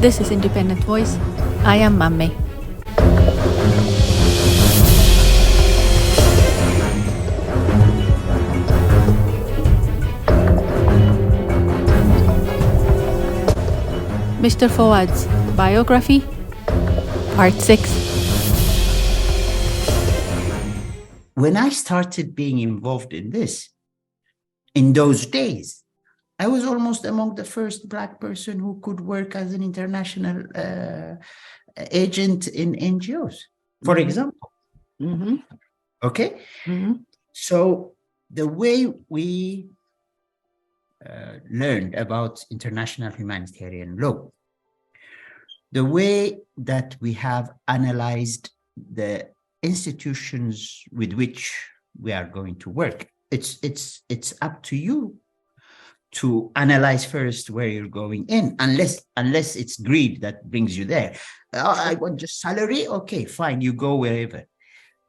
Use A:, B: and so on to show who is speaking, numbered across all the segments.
A: This is Independent Voice. I am Mamme. Mr. Fouad's biography, Part 6.
B: When I started being involved in this, in those days, I was almost among the first Black person who could work as an international agent in NGOs, for example. Okay? So the way we learned about international humanitarian law, the way that we have analyzed the institutions with which we are going to work, it's up to you to analyze first where you're going in, unless it's greed that brings you there. I want just salary, okay, fine, you go wherever.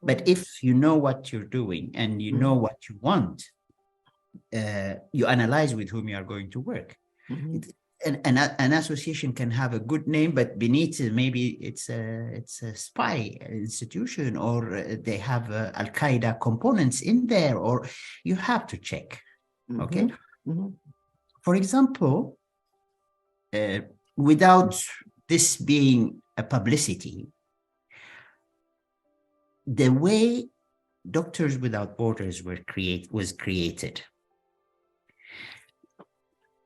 B: But if you know what you're doing and you know what you want, you analyze with whom you are going to work. An association can have a good name, but beneath it, maybe it's a spy institution, or they have Al-Qaeda components in there, or you have to check. Okay. For example, without this being a publicity, the way Doctors Without Borders was created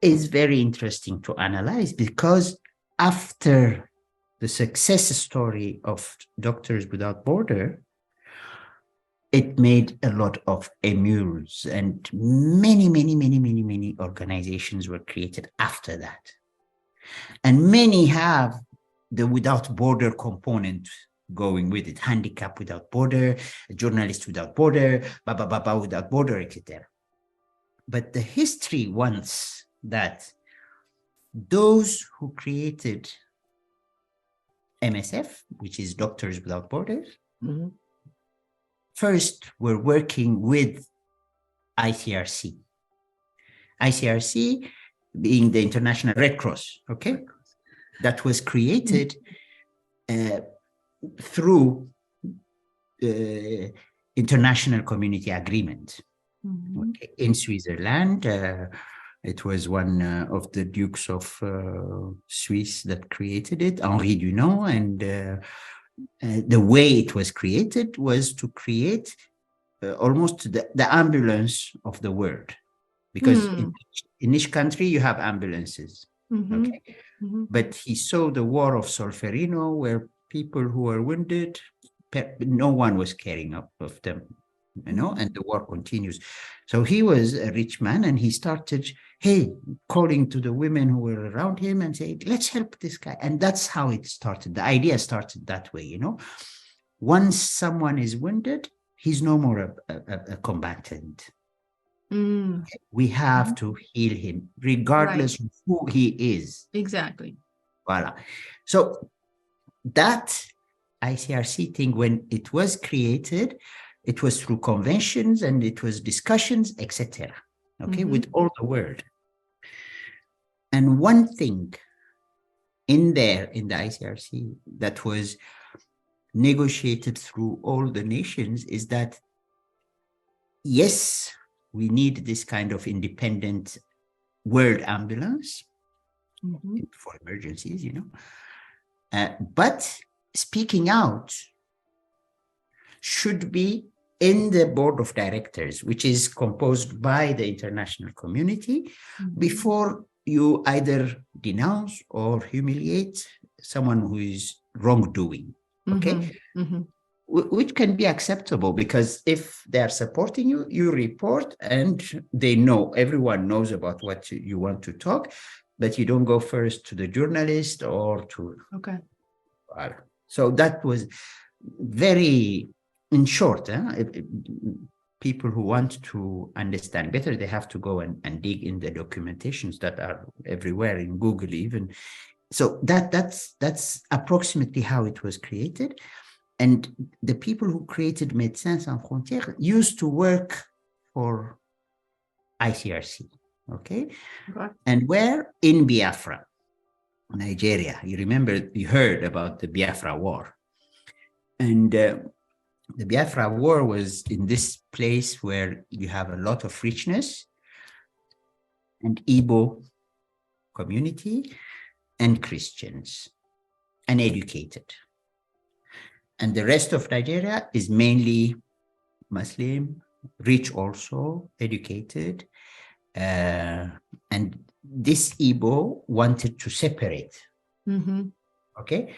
B: is very interesting to analyze, because after the success story of Doctors Without Borders, it made a lot of emules, and many organizations were created after that. And many have the Without Border component going with it: Handicap Without Border, Journalists Without Border, Baba Without Border, etc. But the history wants that those who created MSF, which is Doctors Without Borders, first were working with ICRC. ICRC being the International Red Cross, okay? That was created through the International Community Agreement. Okay. In Switzerland. It was one of the Dukes of Swiss that created it, Henri Dunant, and the way it was created was to create almost the ambulance of the world, because in each country you have ambulances. Okay? But he saw the war of Solferino, where people who were wounded, no one was caring of them, and the war continues. So he was a rich man, and he started, calling to the women who were around him and saying, let's help this guy. And that's how it started. The idea started that way, Once someone is wounded, he's no more a combatant. We have to heal him, regardless of who he is.
A: Exactly.
B: Voila. So that ICRC thing, when it was created, it was through conventions and it was discussions, etc. Okay, with all the world. And one thing in there, in the ICRC, that was negotiated through all the nations is that, yes, we need this kind of independent world ambulance for emergencies, but speaking out should be in the board of directors, which is composed by the international community, before you either denounce or humiliate someone who is wrongdoing, okay? Which can be acceptable, because if they are supporting you, you report, and they know, everyone knows about what you want to talk, but you don't go first to the journalist or to...
A: Okay.
B: So that was very... In short, people who want to understand better, they have to go and dig in the documentations that are everywhere, in Google even. So that's approximately how it was created. And the people who created Médecins Sans Frontières used to work for ICRC, okay? And where? In Biafra. Nigeria. You remember, you heard about the Biafra War. And the Biafra War was in this place where you have a lot of richness and Igbo community and Christians and educated. And the rest of Nigeria is mainly Muslim, rich also, educated. And this Igbo wanted to separate. Okay?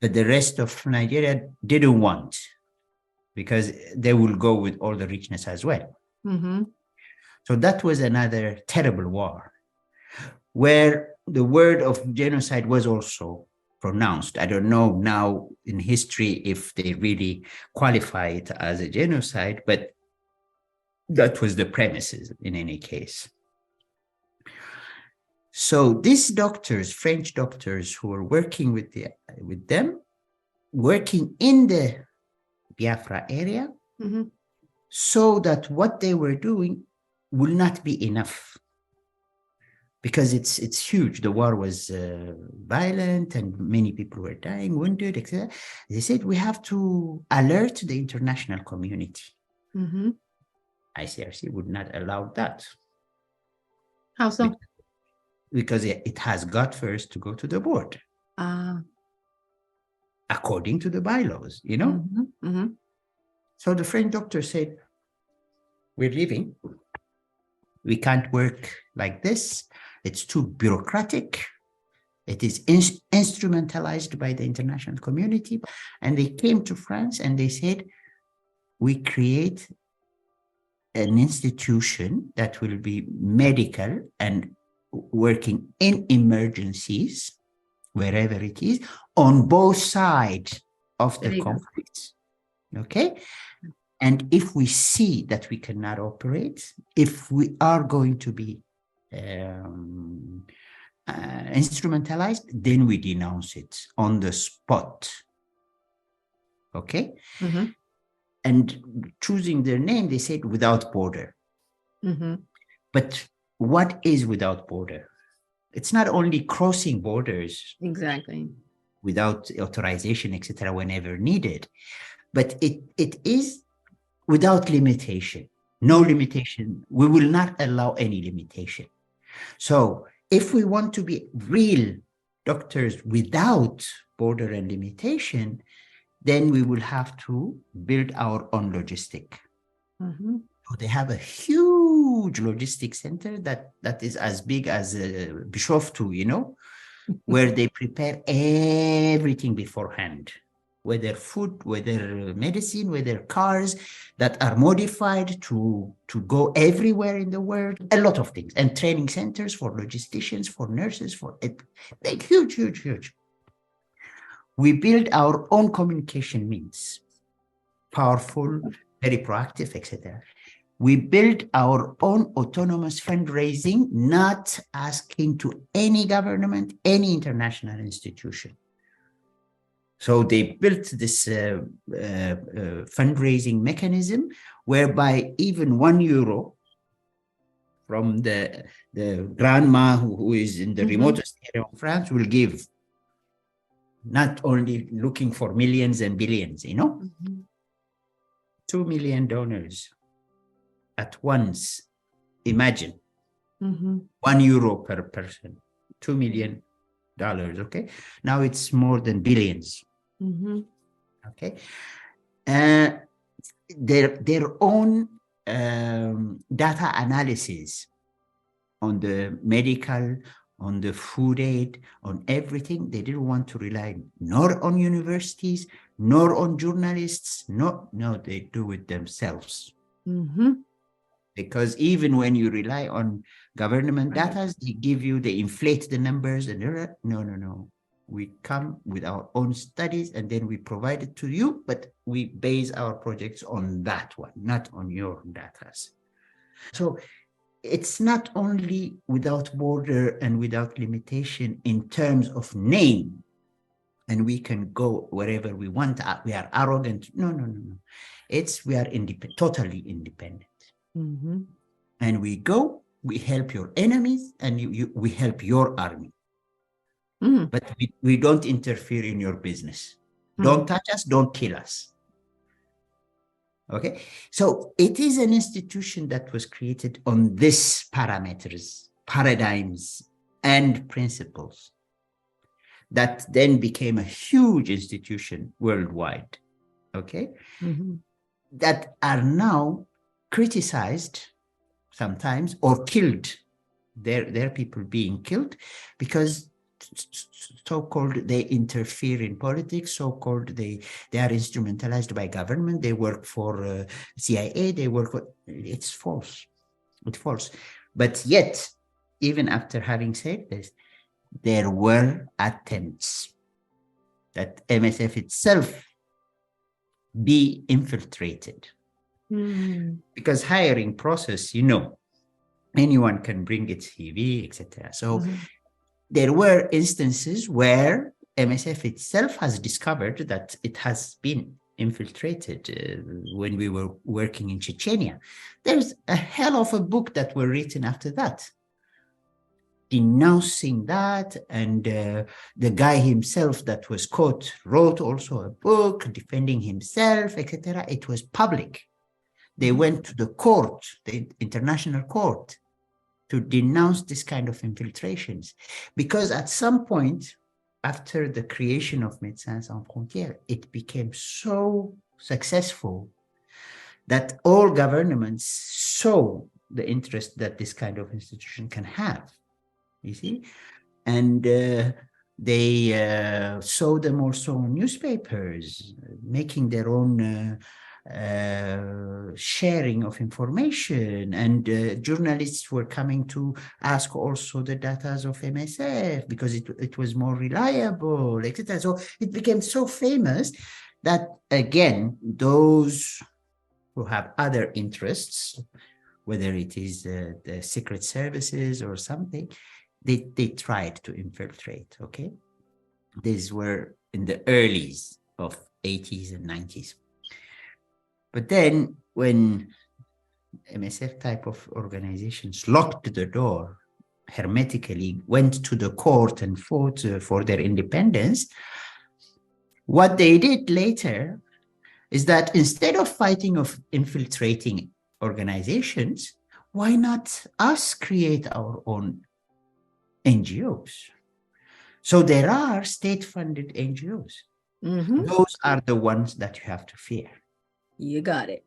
B: But the rest of Nigeria didn't want, because they will go with all the richness as well. So that was another terrible war, where the word of genocide was also pronounced. I don't know now in history if they really qualify it as a genocide, but that was the premises in any case. So these doctors, French doctors who were working with them, working in the Biafra area, so that what they were doing will not be enough, because it's huge. The war was violent and many people were dying, wounded, etc. They said, we have to alert the international community. ICRC would not allow that.
A: How so?
B: Because it has got first to go to the board. According to the bylaws, you know? So the French doctor said, we're leaving. We can't work like this. It's too bureaucratic. It is instrumentalized by the international community. And they came to France and they said, we create an institution that will be medical and working in emergencies, wherever it is, on both sides of the conflict. Okay? And if we see that we cannot operate, if we are going to be instrumentalized, then we denounce it on the spot. Okay? And choosing their name, they said without border. But what is without border? It's not only crossing borders.
A: Exactly.
B: Without authorization, etc., whenever needed, but it is without limitation. No limitation. We will not allow any limitation. So if we want to be real doctors without border and limitation, then we will have to build our own logistic. So they have a huge logistic center that is as big as Bishoftu, you know, where they prepare everything beforehand, whether food, whether medicine, whether cars that are modified to go everywhere in the world, a lot of things, and training centers for logisticians, for nurses, for it, like huge. We build our own communication means, powerful, very proactive, etc. We build our own autonomous fundraising, not asking to any government, any international institution. So they built this fundraising mechanism whereby even €1 from the grandma who is in the remotest area of France will give, not only looking for millions and billions, you know, 2 million donors at once. Imagine €1 per person, $2 million. Okay, now it's more than billions. Okay, their own data analysis on the medical, on the food aid, on everything. They didn't want to rely nor on universities, nor on journalists. No, they do it themselves. Because even when you rely on government data, they give you, they inflate the numbers, and no. We come with our own studies and then we provide it to you, but we base our projects on that one, not on your data. So it's not only without border and without limitation in terms of name, and we can go wherever we want. We are arrogant. No. We are totally independent. And we go, we help your enemies, and we help your army. but we don't interfere in your business. Don't touch us, don't kill us. Okay, so it is an institution that was created on this parameters, paradigms, and principles that then became a huge institution worldwide, okay, that are now criticized sometimes or killed. There are people being killed because so-called they interfere in politics, so-called they are instrumentalized by government, they work for CIA, they work for, it's false. It's false. But yet, even after having said this, there were attempts that MSF itself be infiltrated. Because hiring process, you know, anyone can bring its CV, etc. So there were instances where MSF itself has discovered that it has been infiltrated when we were working in Chechnya. There's a hell of a book that were written after that, denouncing that, and the guy himself that was caught wrote also a book defending himself, etc. It was public. They went to the court, the international court, to denounce this kind of infiltrations, because at some point after the creation of Médecins Sans Frontières, it became so successful that all governments saw the interest that this kind of institution can have, you see, and they saw them also on newspapers, making their own sharing of information, and journalists were coming to ask also the data of MSF because it was more reliable, etc. So it became so famous that, again, those who have other interests, whether it is the secret services or something, they tried to infiltrate, okay? These were in the earlies of 80s and 90s. But then when MSF type of organizations locked the door hermetically, went to the court and fought for their independence, what they did later is that instead of fighting of infiltrating organizations, why not us create our own NGOs? So there are state-funded NGOs. Those are the ones that you have to fear.
C: You got it.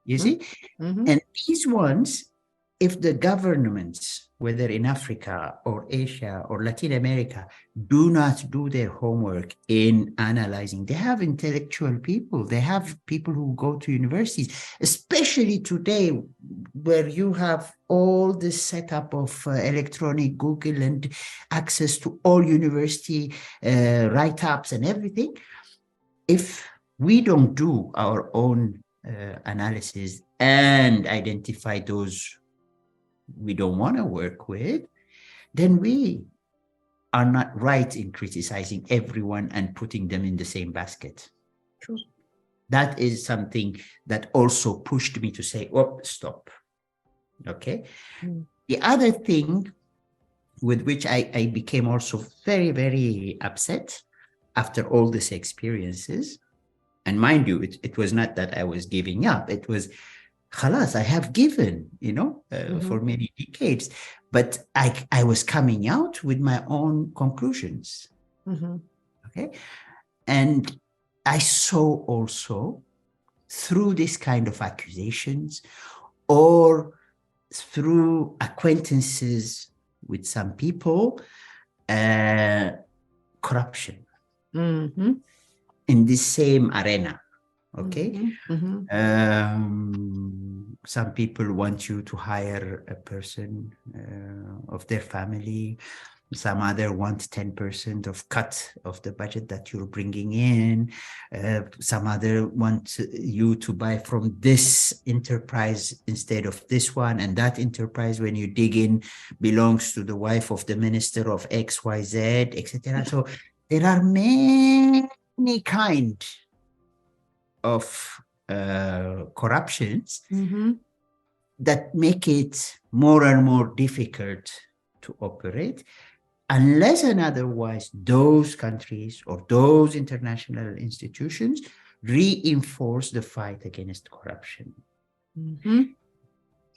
B: You see? And these ones, if the governments, whether in Africa or Asia or Latin America, do not do their homework in analyzing, they have intellectual people, they have people who go to universities, especially today where you have all this setup of electronic Google and access to all university write-ups and everything. If we don't do our own analysis and identify those we don't want to work with, then we are not right in criticizing everyone and putting them in the same basket.
C: True.
B: That is something that also pushed me to say, oh, stop. Okay. The other thing with which I became also very, very upset after all these experiences, and mind you, it was not that I was giving up. It was, khalas, I have given, you know, for many decades. But I was coming out with my own conclusions. Okay. And I saw also through this kind of accusations or through acquaintances with some people, corruption in this same arena. Okay. Some people want you to hire a person of their family. Some other want 10% of cut of the budget that you're bringing in. Some other want you to buy from this enterprise instead of this one. And that enterprise, when you dig in, belongs to the wife of the minister of XYZ, etc. So there are many kind of corruptions that make it more and more difficult to operate. unless and otherwise those countries or those international institutions reinforce the fight against corruption.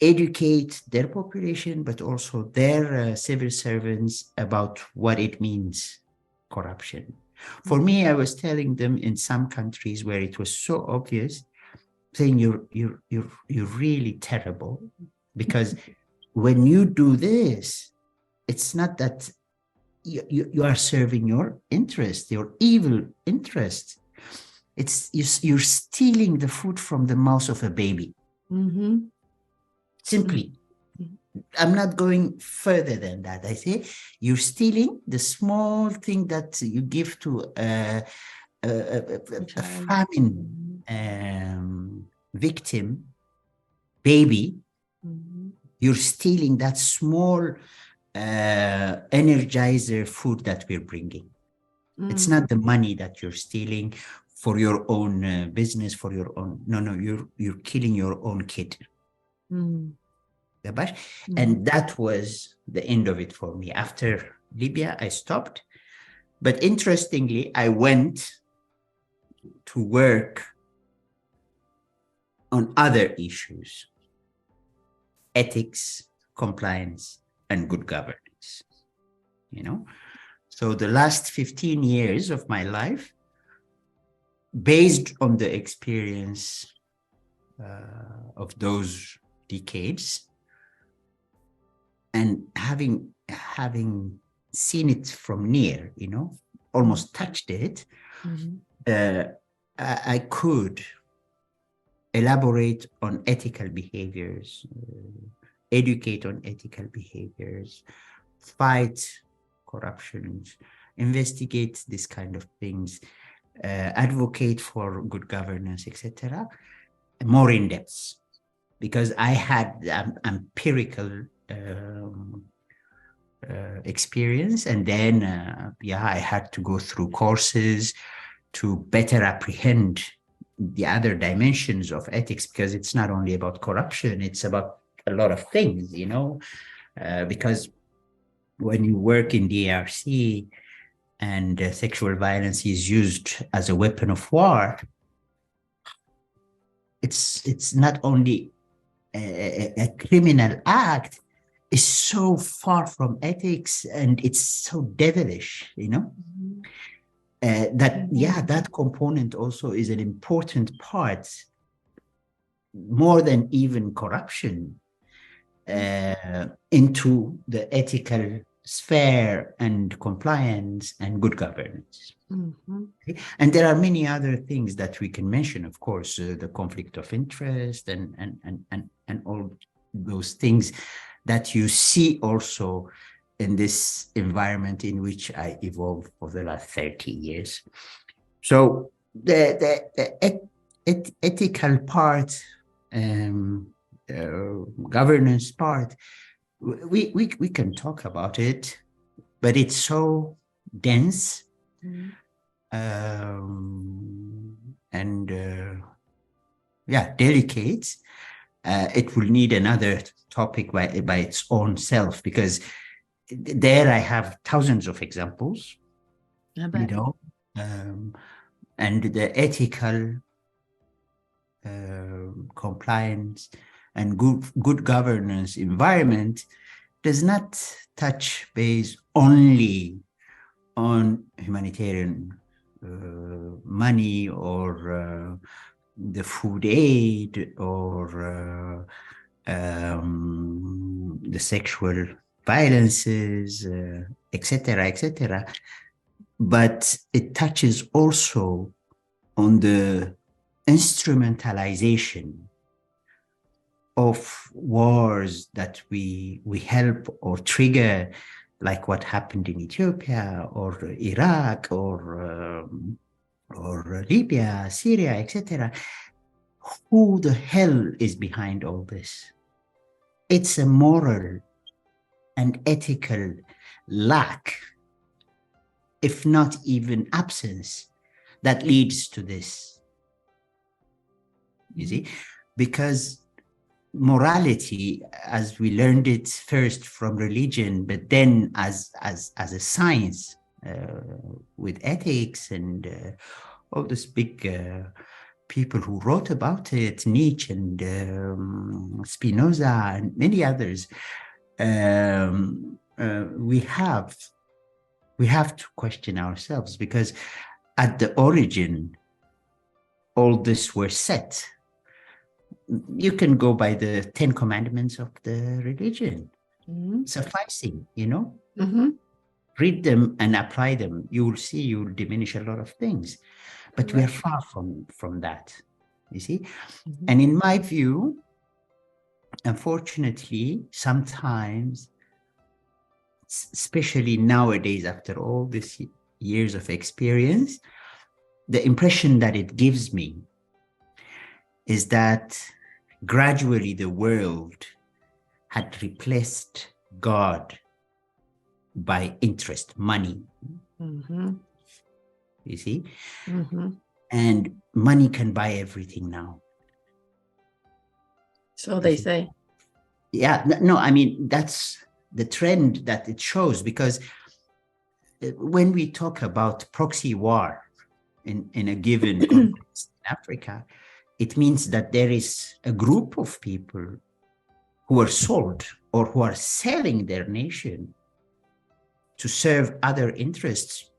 B: Educate their population, but also their civil servants about what it means, corruption. For me, I was telling them in some countries where it was so obvious, saying you're really terrible, because when you do this, it's not that you are serving your interest, your evil interest. It's you're stealing the food from the mouth of a baby. Simply. I'm not going further than that. I say you're stealing the small thing that you give to a famine victim, baby. You're stealing that small energizer food that we're bringing. It's not the money that you're stealing for your own business, for your own. No, you're killing your own kid. And that was the end of it for me. After Libya, I stopped. But interestingly, I went to work on other issues: ethics, compliance, and good governance. So the last 15 years of my life, based on the experience of those decades, and having seen it from near, almost touched it, I could elaborate on ethical behaviors, educate on ethical behaviors, fight corruptions, investigate this kind of things, advocate for good governance, etc., more in depth, because I had empirical experience, and then I had to go through courses to better apprehend the other dimensions of ethics, because it's not only about corruption, it's about a lot of things, because when you work in the DRC and sexual violence is used as a weapon of war, it's not only a criminal act, is so far from ethics, and it's so devilish, that component also is an important part, more than even corruption, into the ethical sphere and compliance and good governance. Okay? And there are many other things that we can mention, of course, the conflict of interest and all those things that you see also in this environment in which I evolved for the last 30 years. So the ethical part, governance part, we can talk about it, but it's so dense, and delicate. It will need another topic by its own self, because there I have thousands of examples, and the ethical compliance and good governance environment does not touch base only on humanitarian money or the food aid or the sexual violences, etc., but it touches also on the instrumentalization of wars that we help or trigger, like what happened in Ethiopia or Iraq or Libya, Syria, etc. Who the hell is behind all this? It's a moral and ethical lack, if not even absence, that leads to this. You see, because morality, as we learned it first from religion, but then as a science with ethics and all these big people who wrote about it, Nietzsche and Spinoza and many others, we have to question ourselves, because at the origin, all this were set. You can go by the 10 commandments of the religion, sufficing, read them and apply them. You will see, you will diminish a lot of things, but we are far from that, you see. And in my view, unfortunately, sometimes, especially nowadays, after all these years of experience, the impression that it gives me is that gradually the world had replaced God by interest, money. You see? And money can buy everything now.
A: So they say.
B: Yeah, no, I mean, that's the trend that it shows, because when we talk about proxy war in a given context in Africa, it means that there is a group of people who are sold or who are selling their nation to serve other interests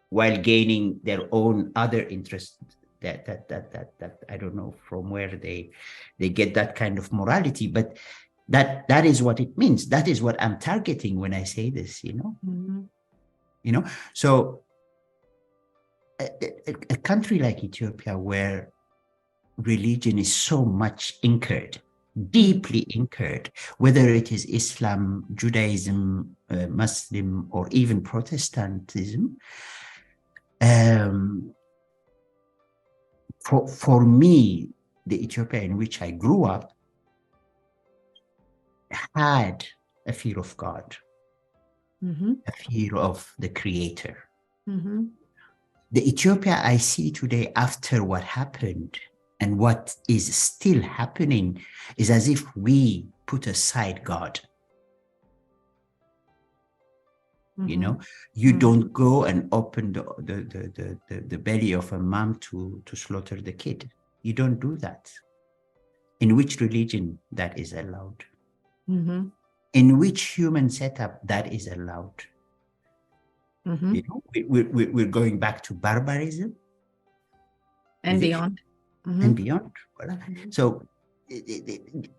B: while gaining their own other interests that I don't know from where they get that kind of morality, but that is what it means. That is what I'm targeting when I say this, So a country like Ethiopia, where religion is so much anchored, deeply anchored, whether it is Islam, Judaism, Muslim, or even Protestantism, for me, the Ethiopia in which I grew up had a fear of God, a fear of the Creator. The Ethiopia I see today, after what happened and what is still happening, is as if we put aside God. You don't go and open the belly of a mom to slaughter the kid. You don't do that. In which religion that is allowed? In which human setup that is allowed? We're going back to barbarism
A: and beyond.
B: And beyond. So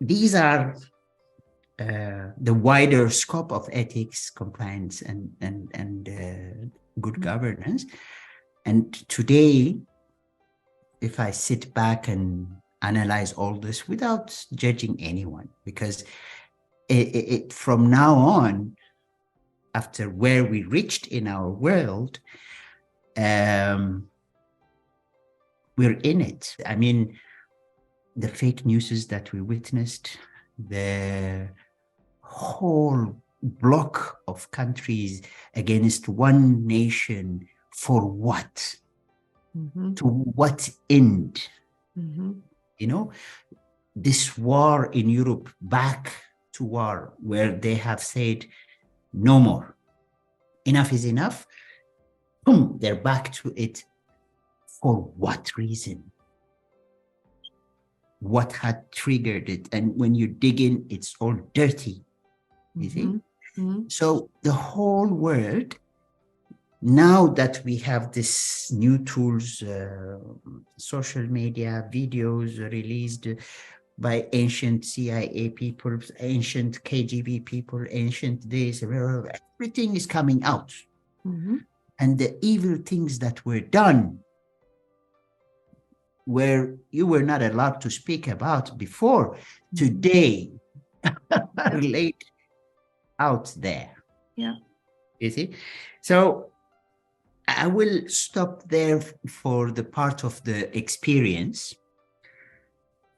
B: these are the wider scope of ethics, compliance, and good governance. And today, if I sit back and analyze all this without judging anyone, because it from now on, after where we reached in our world, we're in it. I mean, the fake news that we witnessed, the whole block of countries against one nation, for what? To what end? This war in Europe, back to war, where they have said, no more. Enough is enough. Boom, they're back to it. For what reason? What had triggered it? And when you dig in, it's all dirty. You see? So the whole world, now that we have this new tools, social media, videos released by ancient CIA people, ancient KGB people, ancient this, everything is coming out. And the evil things that were done, where you were not allowed to speak about before, today are laid out there.
A: Yeah.
B: You see? So I will stop there for the part of the experience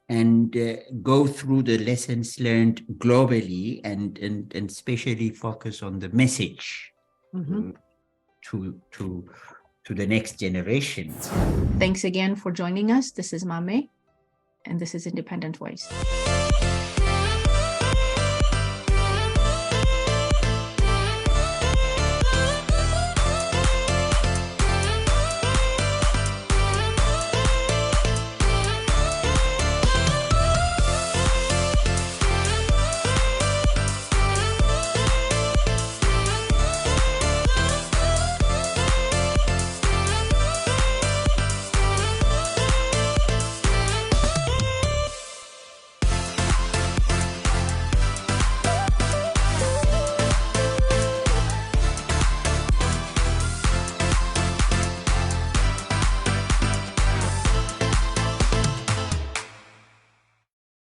B: and go through the lessons learned globally and especially focus on the message to the next generation.
A: Thanks again for joining us. This is Mame, and this is Independent Voice.